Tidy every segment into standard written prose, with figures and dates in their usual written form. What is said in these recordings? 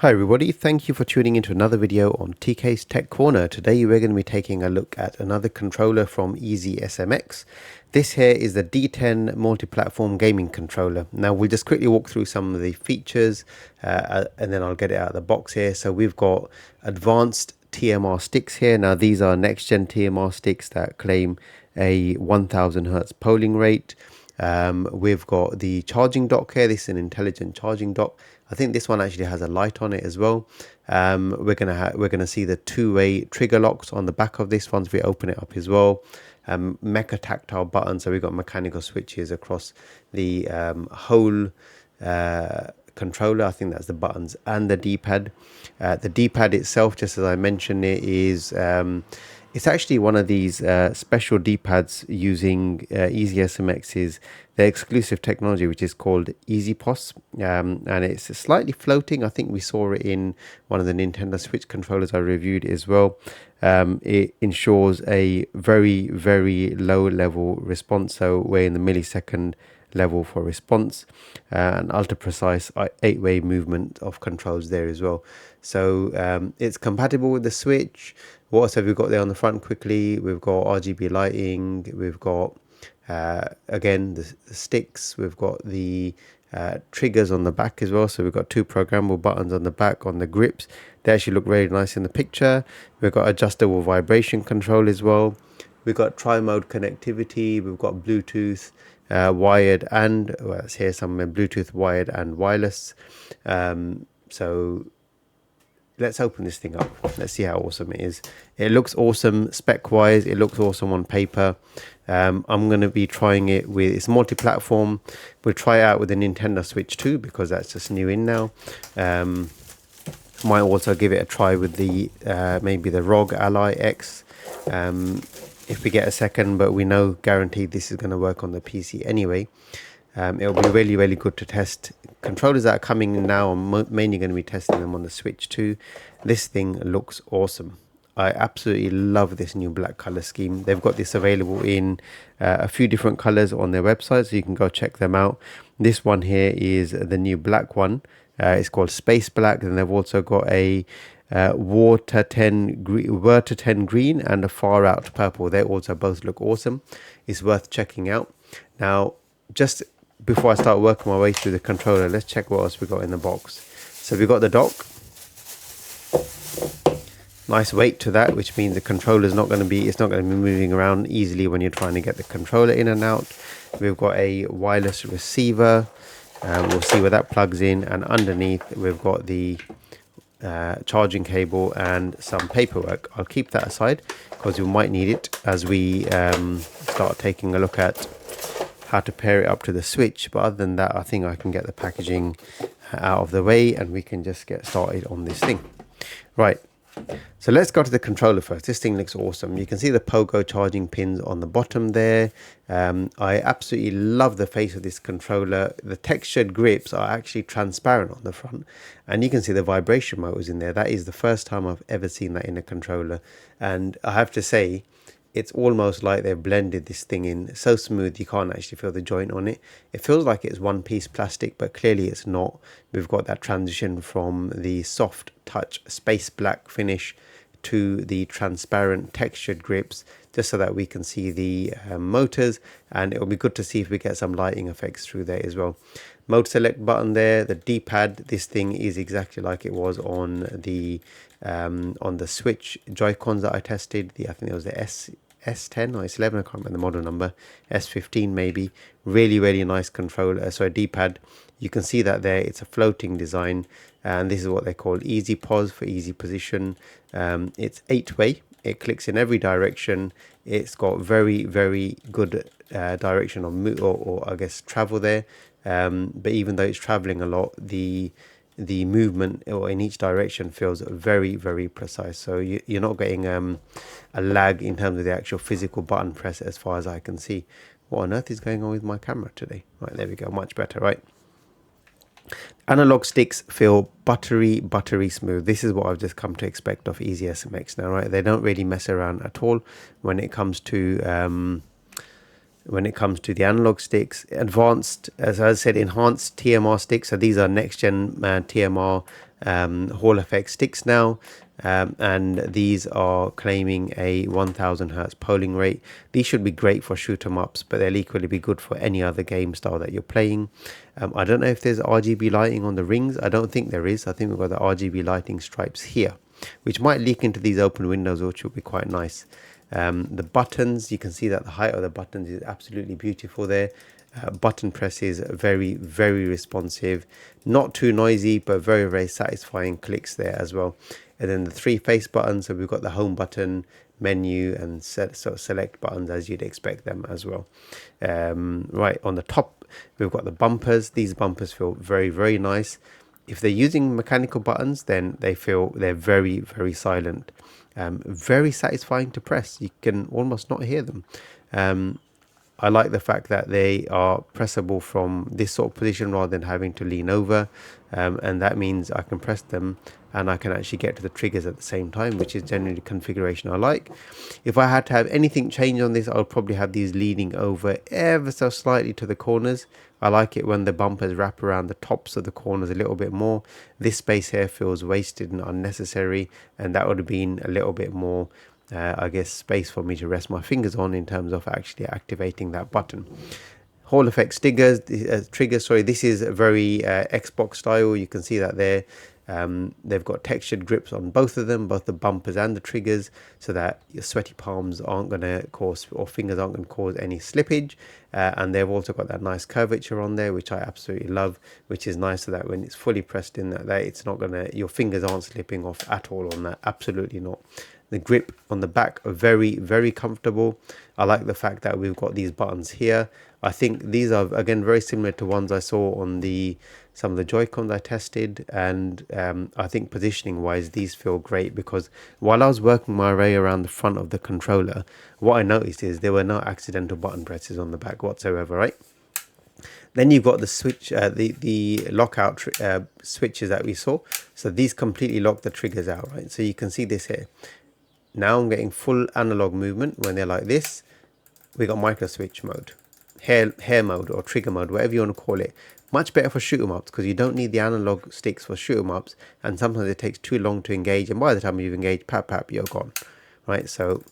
Hi everybody, thank you for tuning into another video on TK's Tech Corner. Today we're going to be taking a look at another controller from EasySMX. This here is the D10 Multiplatform gaming controller. Now we'll just quickly walk through some of the features and then I'll get it out of the box here. So we've got advanced TMR sticks here. Now these are next gen TMR sticks that claim a 1000 Hz polling rate. We've got the charging dock here. This is an intelligent charging dock. I think this one actually has a light on it as well. We're gonna see the two-way trigger locks on the back of this once we open it up as well. Mecha tactile buttons, so we've got mechanical switches across the whole controller. I think that's the buttons and the D-pad. The D-pad itself, just as I mentioned, it is it's actually one of these special D-pads using EasySMX's their exclusive technology, which is called EasyPOS, and it's slightly floating. I think we saw it in one of the Nintendo Switch controllers I reviewed as well. It ensures a very, very low level response, so we're in the millisecond level for response, and ultra precise 8-way movement of controls there as well. So it's compatible with the Switch. What else have we got there on the front quickly? We've got RGB lighting, we've got again the sticks, we've got the triggers on the back as well. So we've got two programmable buttons on the back on the grips. They actually look very nice in the picture. We've got adjustable vibration control as well. We've got tri-mode connectivity. We've got Bluetooth wired and it's here somewhere, Bluetooth wired and wireless. So let's open this thing up. Let's see how awesome it is. It looks awesome spec wise. It looks awesome on paper. I'm going to be trying it with, it's multi-platform. We'll try it out with the Nintendo Switch 2 because that's just new in now. Might also give it a try with the maybe the ROG Ally X if we get a second, but we know guaranteed this is going to work on the PC anyway. It'll be really, really good to test controllers that are coming in now. I'm mainly going to be testing them on the Switch 2. This thing looks awesome. I absolutely love this new black color scheme. They've got this available in a few different colors on their website, so you can go check them out. This one here is the new black one. It's called Space Black, and they've also got a water 10 green and a far out purple. They also both look awesome. It's worth checking out. Now, just before I start working my way through the controller, let's check what else we got in the box. So we got the dock. Nice weight to that, which means the controller is not going to be moving around easily when you're trying to get the controller in and out. We've got a wireless receiver. We'll see where that plugs in, and underneath we've got the charging cable and some paperwork. I'll keep that aside because we might need it as we start taking a look at how to pair it up to the Switch. But other than that, I think I can get the packaging out of the way and we can just get started on this thing. Right, so let's go to the controller first. This thing looks awesome. You can see the pogo charging pins on the bottom there. I absolutely love the face of this controller. The textured grips are actually transparent on the front, and you can see the vibration motors in there. That is the first time I've ever seen that in a controller, and I have to say it's almost like they've blended this thing in so smooth you can't actually feel the joint on it. It feels like it's one piece plastic, but clearly it's not. We've got that transition from the soft touch space black finish to the transparent textured grips, just so that we can see the motors, and it'll be good to see if we get some lighting effects through there as well. Mode select button there, the D-pad. This thing is exactly like it was on the Switch Joy-Cons that I tested. I think it was the S10 or S11, I can't remember the model number, S15 maybe. Really, really nice controller, so a D-pad. You can see that there, it's a floating design, and this is what they call easy pause for easy position. It's 8-way. It clicks in every direction. It's got very, very good direction of or I guess travel there. But even though it's traveling a lot, the movement or in each direction feels very, very precise. So you're not getting a lag in terms of the actual physical button press, as far as I can see. What on earth is going on with my camera today? Right, there we go, much better, right? Analog sticks feel buttery smooth. This is what I've just come to expect of EasySMX now, right? They don't really mess around at all when it comes to the analog sticks. Advanced, as I said, enhanced TMR sticks. So these are next gen TMR Hall effect sticks now, and these are claiming a 1000 hertz polling rate. These should be great for shoot 'em ups, but they'll equally be good for any other game style that you're playing. I don't know if there's RGB lighting on the rings. I don't think there is. I think we've got the RGB lighting stripes here, which might leak into these open windows, which will be quite nice. The buttons, you can see that the height of the buttons is absolutely beautiful there. Button press is very, very responsive, not too noisy, but very, very satisfying clicks there as well. And then the 3 face buttons, so we've got the home button, menu, and select buttons as you'd expect them as well. Right on the top, we've got the bumpers. These bumpers feel very, very nice. If they're using mechanical buttons, then they're very, very silent. Very satisfying to press. You can almost not hear them. I like the fact that they are pressable from this sort of position rather than having to lean over, and that means I can press them and I can actually get to the triggers at the same time, which is generally the configuration I like. If I had to have anything change on this, I would probably have these leaning over ever so slightly to the corners. I like it when the bumpers wrap around the tops of the corners a little bit more. This space here feels wasted and unnecessary, and that would have been a little bit more I guess space for me to rest my fingers on in terms of actually activating that button. Hall effect triggers, this is very Xbox style. You can see that there. They've got textured grips on both of them, both the bumpers and the triggers, so that your sweaty palms aren't going to cause, or fingers aren't going to cause any slippage. And they've also got that nice curvature on there, which I absolutely love, which is nice, so that when it's fully pressed in that it's not going to, your fingers aren't slipping off at all on that. Absolutely not. The grip on the back are very, very comfortable. I like the fact that we've got these buttons here. I think these are, again, very similar to ones I saw on some of the Joy-Cons I tested, and I think positioning wise these feel great, because while I was working my way around the front of the controller, what I noticed is there were no accidental button presses on the back whatsoever, right? Then you've got the switch, the lockout switches that we saw. So these completely lock the triggers out, right? So you can see this here. Now I'm getting full analog movement when they're like this. We got micro switch mode, hair mode, or trigger mode, whatever you want to call it. Much better for shoot 'em ups, because you don't need the analog sticks for shoot 'em ups, and sometimes it takes too long to engage, and by the time you've engaged, pap, you're gone, right? So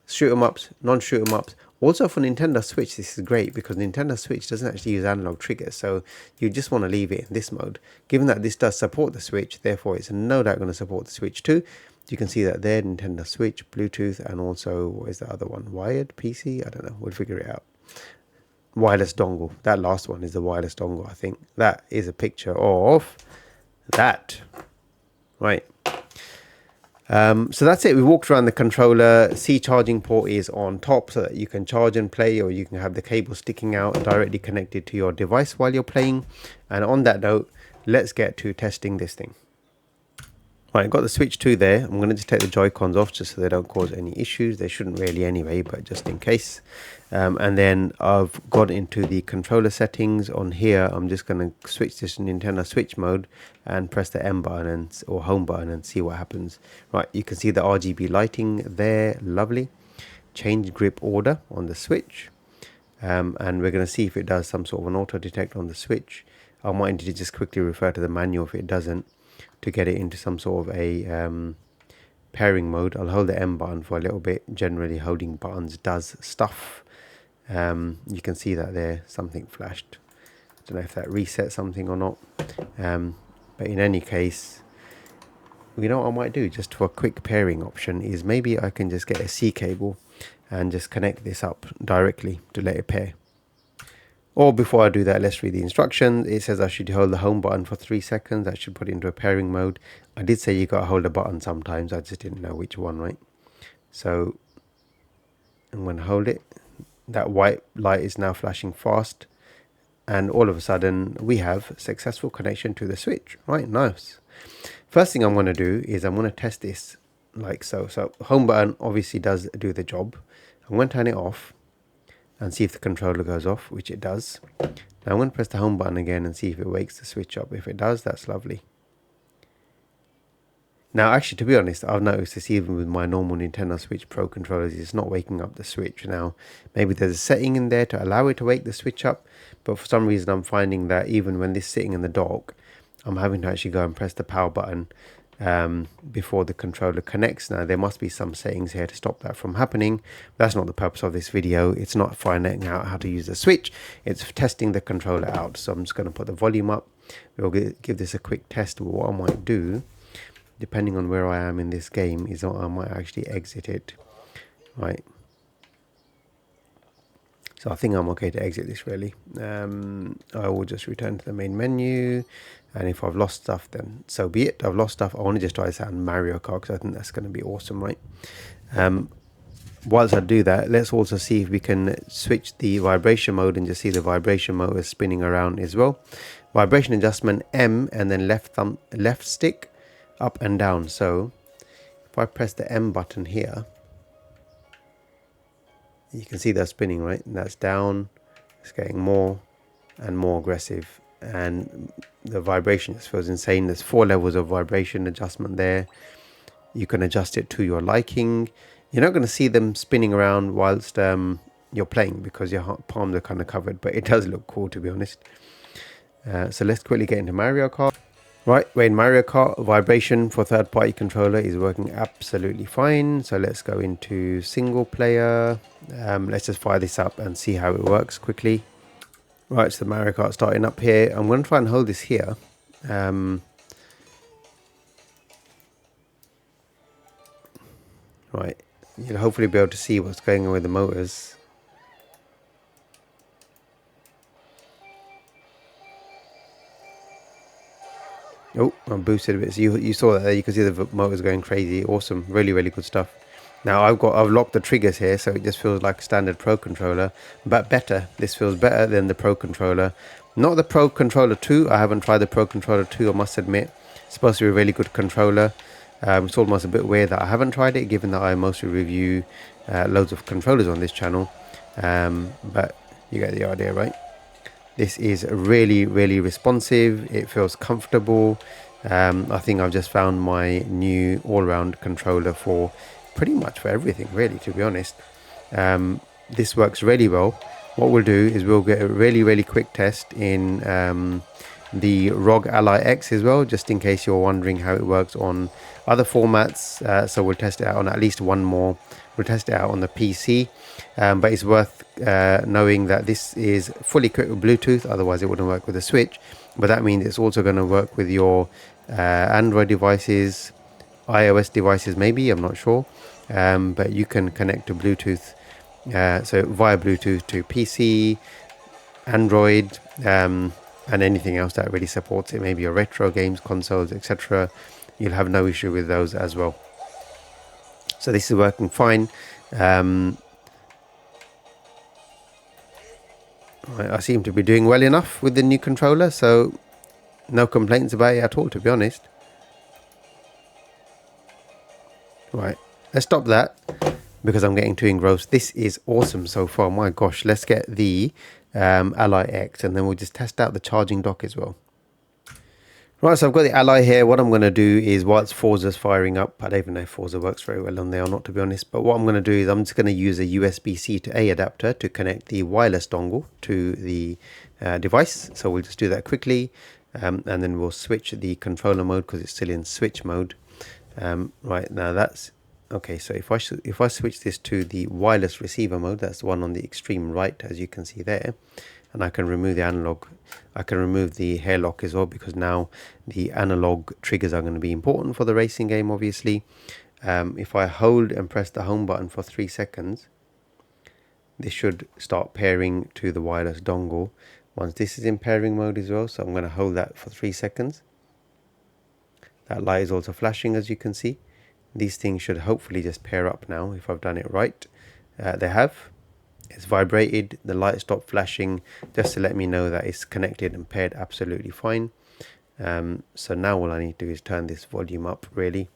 shoot 'em ups, non-shoot 'em ups. Also for Nintendo Switch, this is great, because Nintendo Switch doesn't actually use analog triggers, so you just want to leave it in this mode. Given that this does support the Switch, therefore it's no doubt going to support the Switch too. You can see that there, Nintendo Switch, Bluetooth, and also, what is the other one? Wired PC? I don't know. We'll figure it out. Wireless dongle. That last one is the wireless dongle, I think. That is a picture of that. Right. So that's it. We walked around the controller. C charging port is on top, so that you can charge and play, or you can have the cable sticking out directly connected to your device while you're playing. And on that note, let's get to testing this thing. Right, I've got the Switch 2 there. I'm going to just take the Joy-Cons off just so they don't cause any issues. They shouldn't really anyway, but just in case. And then I've got into the controller settings. On here, I'm just going to switch this to Nintendo Switch mode and press the M button or home button and see what happens. Right, you can see the RGB lighting there. Lovely. Change grip order on the Switch. And we're going to see if it does some sort of an auto detect on the Switch. I might need to just quickly refer to the manual if it doesn't, to get it into some sort of a pairing mode. I'll hold the M button for a little bit. Generally, holding buttons does stuff. You can see that there, something flashed. I don't know if that resets something or not. But in any case, you know what I might do, just for a quick pairing option, is maybe I can just get a C cable and just connect this up directly to let it pair. Or before I do that, let's read the instructions. It says I should hold the home button for 3 seconds. I should put it into a pairing mode. I did say you got to hold a button sometimes. I just didn't know which one, right? So I'm going to hold it. That white light is now flashing fast. And all of a sudden, we have successful connection to the Switch. Right, nice. First thing I'm going to do is I'm going to test this like so. So home button obviously does do the job. I'm going to turn it off and see if the controller goes off, which it does. Now I'm going to press the home button again and see if it wakes the Switch up. If it does, that's lovely. Now, actually, to be honest, I've noticed this even with my normal Nintendo Switch Pro controllers. It's not waking up the Switch. Now, maybe there's a setting in there to allow it to wake the Switch up, but for some reason I'm finding that even when this is sitting in the dock, I'm having to actually go and press the power button before the controller connects. Now there must be some settings here to stop that from happening. That's not the purpose of this video. It's not finding out how to use the switch, it's testing the controller out. So I'm just going to put the volume up. We'll give this a quick test. What I might do, depending on where I am in this game, is I might actually exit it. Right, so I think I'm okay to exit this really. I will just return to the main menu, and if I've lost stuff, then so be it. I've lost stuff. I want to just try this out in Mario Kart because I think that's going to be awesome, right? Whilst I do that, let's also see if we can switch the vibration mode and just see the vibration motor spinning around as well. Vibration adjustment M, and then left stick up and down. So if I press the M button here, you can see that spinning, right? And that's down. It's getting more and more aggressive, and the vibration just feels insane. There's 4 levels of vibration adjustment there. You can adjust it to your liking. You're not going to see them spinning around whilst you're playing because your palms are kind of covered, but it does look cool, to be honest. So let's quickly get into Mario Kart. Right, we're in Mario Kart. Vibration for third-party controller is working absolutely fine. So let's go into single player. Let's just fire this up and see how it works quickly. Right, so the Mario Kart starting up here. I'm going to try and hold this here. Right, you'll hopefully be able to see what's going on with the motors. Oh, I'm boosted a bit. So you saw that there. You can see the motors going crazy. Awesome, really, really good stuff. Now I've locked the triggers here, so it just feels like a standard Pro controller, but better. This feels better than the Pro controller. Not the Pro controller 2. I haven't tried the Pro controller 2. I must admit, it's supposed to be a really good controller. It's almost a bit weird that I haven't tried it, given that I mostly review loads of controllers on this channel. But you get the idea, right? This is really, really responsive. It feels comfortable. I think I've just found my new all-round controller for pretty much for everything, really, to be honest. This works really well. What we'll do is we'll get a really, really quick test in the ROG Ally X as well, just in case you're wondering how it works on other formats. So we'll test it out on at least one more. We'll test it out on the PC, but it's worth knowing that this is fully equipped with Bluetooth, otherwise it wouldn't work with the Switch. But that means it's also going to work with your Android devices, iOS devices maybe, I'm not sure. But you can connect to Bluetooth, so via Bluetooth to PC, Android, and anything else that really supports it, maybe your retro games, consoles, etc. You'll have no issue with those as well. So this is working fine. I seem to be doing well enough with the new controller, so no complaints about it at all, to be honest. Right, let's stop that because I'm getting too engrossed. This is awesome so far. My gosh, let's get the Ally X, and then we'll just test out the charging dock as well. Right, so I've got the Ally here. What I'm going to do is, whilst Forza's firing up, I don't even know if Forza works very well on there or not, to be honest, but what I'm going to do is I'm just going to use a USB-C to A adapter to connect the wireless dongle to the device. So we'll just do that quickly, and then we'll switch the controller mode because it's still in switch mode. Right, now that's okay. So if I switch this to the wireless receiver mode, that's the one on the extreme right, as you can see there, and I can remove the analog. I can remove the hair lock as well, because now the analog triggers are going to be important for the racing game, obviously. If I hold and press the home button for 3 seconds, this should start pairing to the wireless dongle. Once this is in pairing mode as well, so I'm going to hold that for 3 seconds. That light is also flashing, as you can see. These things should hopefully just pair up now if I've done it right. They have. It's vibrated, the light stopped flashing, just to let me know that it's connected and paired absolutely fine. So now all I need to do is turn this volume up, really.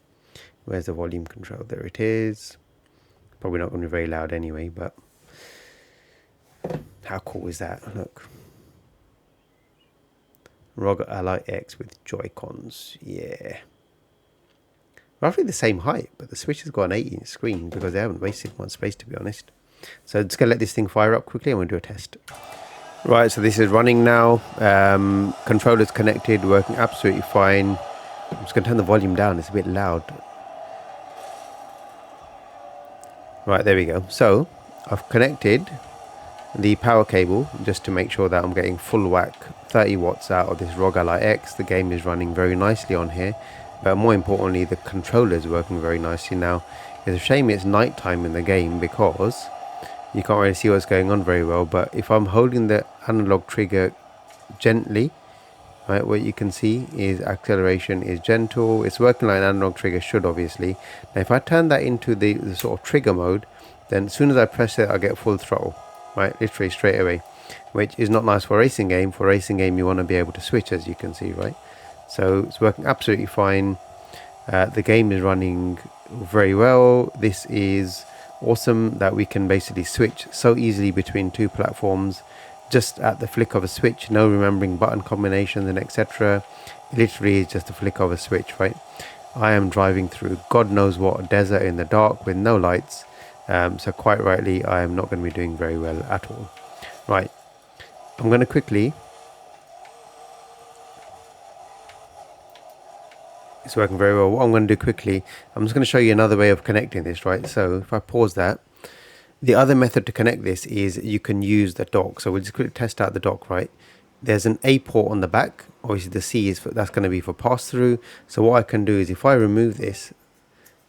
Where's the volume control? There it is. Probably not going to be very loud anyway, but how cool is that? Look. ROG Ally X with Joy-Cons, yeah. Roughly the same height, but the Switch has got an 8-inch screen because they haven't wasted much space, to be honest. So I'm just going to let this thing fire up quickly and we'll do a test. Right, so this is running now. Controller's connected, working absolutely fine. I'm just going to turn the volume down, it's a bit loud. Right, there we go. So I've connected the power cable just to make sure that I'm getting full whack 30 watts out of this ROG Ally X. The game is running very nicely on here, but more importantly the controller is working very nicely now. It's a shame it's night time in the game because you can't really see what's going on very well, but if I'm holding the analog trigger gently, right, what you can see is acceleration is gentle. It's working like an analog trigger should, obviously. Now if I turn that into the sort of trigger mode, then as soon as I press it I get full throttle, right, literally straight away, which is not nice for a racing game. For a racing game you want to be able to switch, as you can see, right? So it's working absolutely fine. The game is running very well. This is awesome that we can basically switch so easily between two platforms just at the flick of a switch, no remembering button combinations and etc. Literally is just a flick of a switch, right? I am driving through God knows what desert in the dark with no lights, so quite rightly I am not going to be doing very well at all. Right, I'm going to quickly, it's working very well. What I'm going to do quickly, I'm just going to show you another way of connecting this, right? So if I pause that, the other method to connect this is you can use the dock. So we'll just quickly test out the dock, right? There's an A port on the back. Obviously the C is that's going to be for pass through. So what I can do is if I remove this,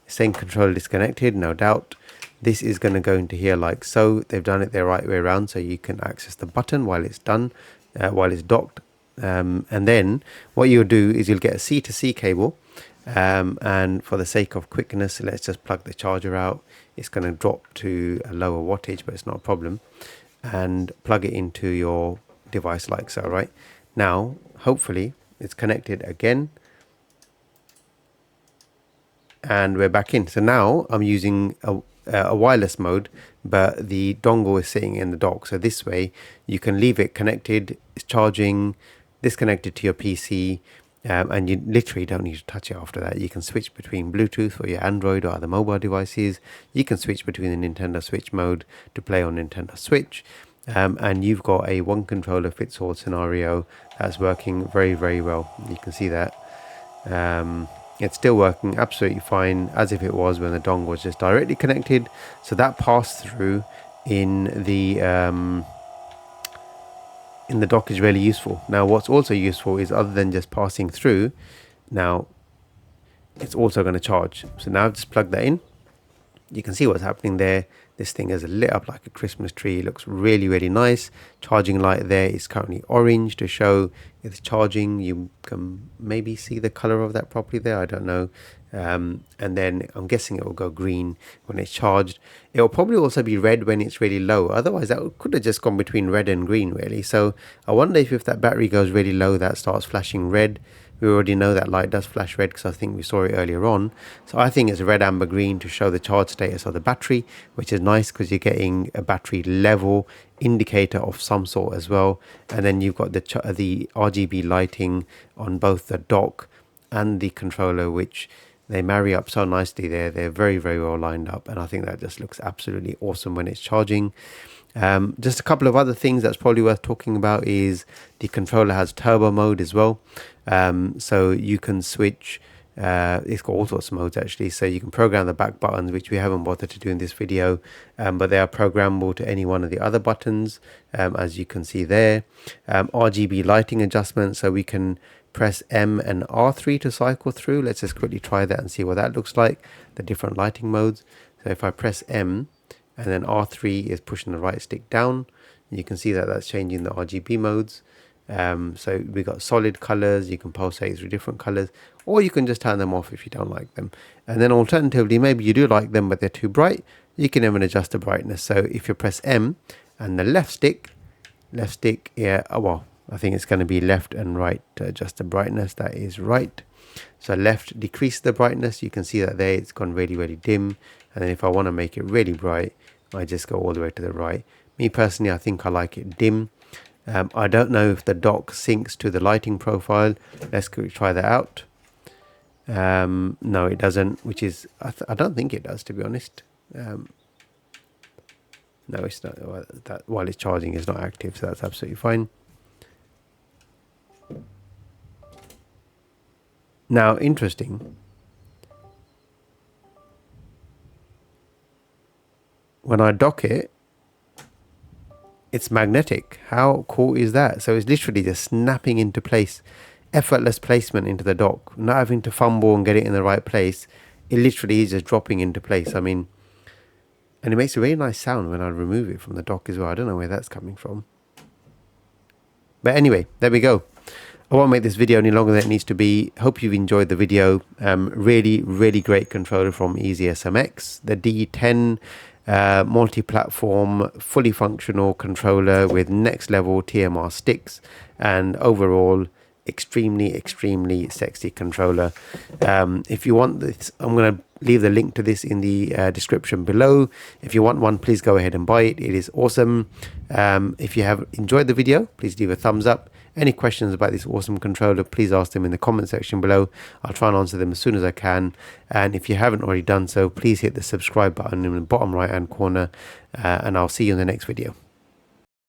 saying controller disconnected, no doubt, this is going to go into here like so. They've done it the right way around, so you can access the button while it's done, while it's docked. And then what you'll do is you'll get a C to C cable, and for the sake of quickness, let's just plug the charger out. It's going to drop to a lower wattage, but it's not a problem, and plug it into your device like so. Right now, hopefully it's connected again, and we're back in. So now I'm using a wireless mode, but the dongle is sitting in the dock, so this way you can leave it connected, it's charging, disconnected to your PC, and you literally don't need to touch it after that. You can switch between Bluetooth for your Android or other mobile devices. You can switch between the Nintendo Switch mode to play on Nintendo Switch, and you've got a one controller fits all scenario that's working very, very well. You can see that. It's still working absolutely fine, as if it was when the dongle was just directly connected. So that pass through in the dock is really useful. Now what's also useful is, other than just passing through, now it's also going to charge. So now I've just plugged that in. You can see what's happening there. This thing is lit up like a Christmas tree. It looks really, really nice. Charging light there is currently orange to show it's charging. You can maybe see the color of that properly there, I don't know. And then I'm guessing it will go green when it's charged. It will probably also be red when it's really low. Otherwise that could have just gone between red and green really. So I wonder if that battery goes really low, that starts flashing red. We already know that light does flash red because I think we saw it earlier on. So I think it's red, amber, green to show the charge status of the battery, which is nice because you're getting a battery level indicator of some sort as well. And then you've got the RGB lighting on both the dock and the controller, which they marry up so nicely there. They're very, very well lined up, and I think that just looks absolutely awesome when it's charging. Just a couple of other things that's probably worth talking about is the controller has turbo mode as well. So you can switch, it's got all sorts of modes actually, so you can program the back buttons, which we haven't bothered to do in this video, but they are programmable to any one of the other buttons, as you can see there. RGB lighting adjustment, so we can press M and R3 to cycle through. Let's just quickly try that and see what that looks like, the different lighting modes. So if I press M and then R3 is pushing the right stick down, you can see that that's changing the RGB modes. So we got solid colors, you can pulsate through different colors, or you can just turn them off if you don't like them. And then alternatively, maybe you do like them but they're too bright, you can even adjust the brightness. So if you press M and the left stick, yeah, well, I think it's going to be left and right to adjust the brightness. That is right. So left, decrease the brightness. You can see that there it's gone really, really dim. And then if I want to make it really bright, I just go all the way to the right. Me personally, I think I like it dim. I don't know if the dock syncs to the lighting profile. Let's try that out. No, it doesn't, which is, I don't think it does, to be honest. No, it's not. That while it's charging is not active, so that's absolutely fine. Now, interesting. When I dock it, it's magnetic. How cool is that? So it's literally just snapping into place. Effortless placement into the dock. Not having to fumble and get it in the right place. It literally is just dropping into place. I mean, and it makes a really nice sound when I remove it from the dock as well. I don't know where that's coming from. But anyway, there we go. I won't make this video any longer than it needs to be. Hope you've enjoyed the video. Really great controller from EasySMX. The D10 multi-platform, fully functional controller with next level TMR sticks, and overall extremely sexy controller. If you want this, I'm going to leave the link to this in the description below. If you want one, please go ahead and buy it. It is awesome. If you have enjoyed the video, please leave a thumbs up. Any questions about this awesome controller, please ask them in the comment section below. I'll try and answer them as soon as I can. And if you haven't already done so, please hit the subscribe button in the bottom right hand corner, and I'll see you in the next video.